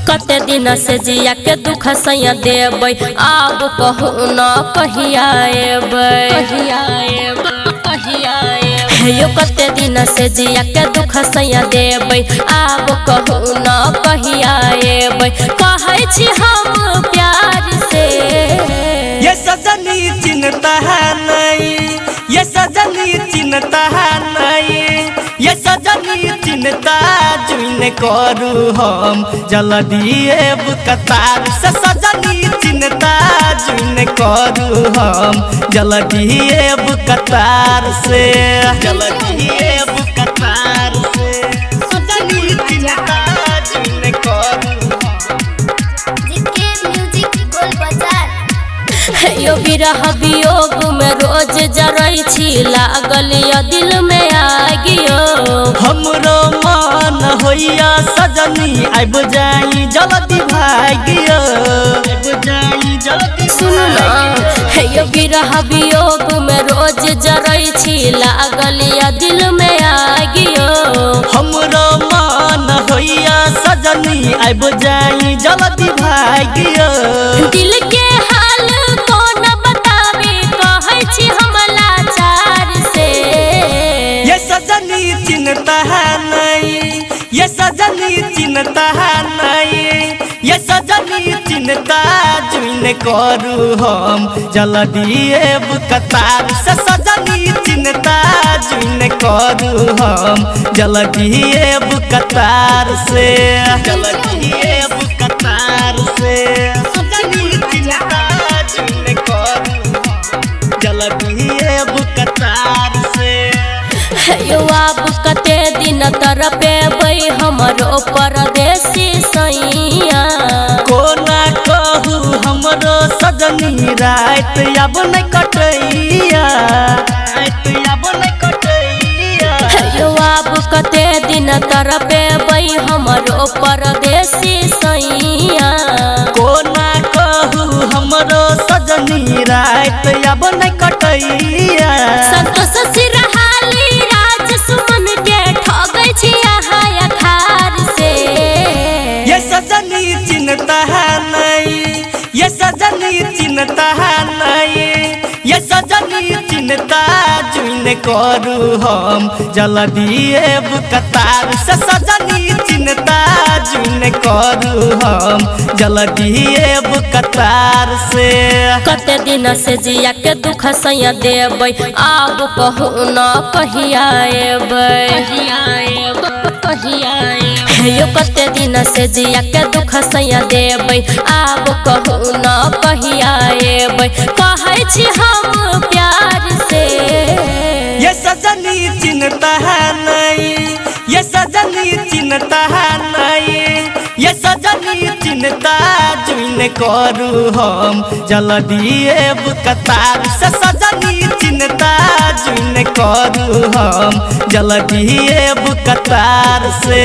कते दिन से जिया के दुख सैया देबै आब कहू न कहिया हेयो कते दिन से जिया के दुख सैया देबै आब कहू न कहिया कहै छी हम प्यार से ये सजनी चिन्हता है नहीं, ये सजनी चिन्हता है नहीं, ये सजनी चिन्हता जुइन करू हम जल्दी कतार से सजनी चिन्हता जुइन करू हम जल्दी कतार से कतार से सजनी चिन्हता जुइन करू यो बिरह वियोग में रोज जरई छी लागल या दिल में आगियो हमरो मन होइया सजनी आइब जाई जल्दी भागियो सुनो ना यो बिरह वियोग में रोज जरई छी लागल या दिल में आगियो हमरो मन होइया सजनी आइब जाई जल्दी भागियो दिल के हाल कौन बतावे कहै छी हम लाचार से ये सजनी चिन्हता है नहीं, ये सजनी चिन्हता है नहीं, ये सजनी चिन्हता जुइन करू हम जल्दी कतार से सजनी चिन्हता जुइन करू हम जल्दी कतार से कतार से सजनी चिन्हता जुइन करू जल्दी कतार से यो आब कते दिन तरपेबै हमरो परदेसी सैया कोना कहू हमरो सजनी रात अब न कटैया यो आब कते दिन तरपेबै हमरो परदेसी सैया कोना कहू हमरो सजनी रात अब न कटैया संतोष सिरहाली राज सुमन के ठगै छी अहाँ अखार से ये सजनी चिन्हता है नहीं, ये सजनी चिन्हता है नहीं, ये सजनी चिन्हता जुइन करू हम जल्दी कतार से सजनी चिन्हता जुइन करू हम जल्दी कतार से कते दिन से जिया के दुख सैया देबै आब कहू न कहिया हेयो कते दिन से जिया के दुख सैया देबै आब कहू न कहिया कहै छी हम प्यार से ये सजनी चिन्हता है नहीं, ये सजनी चिन्हता है नहीं, ये सजनी चिन्हता जुइन करू हम जल्दी कतार से सजनी चिन्हता जुइन करू हम जल्दी कतार से।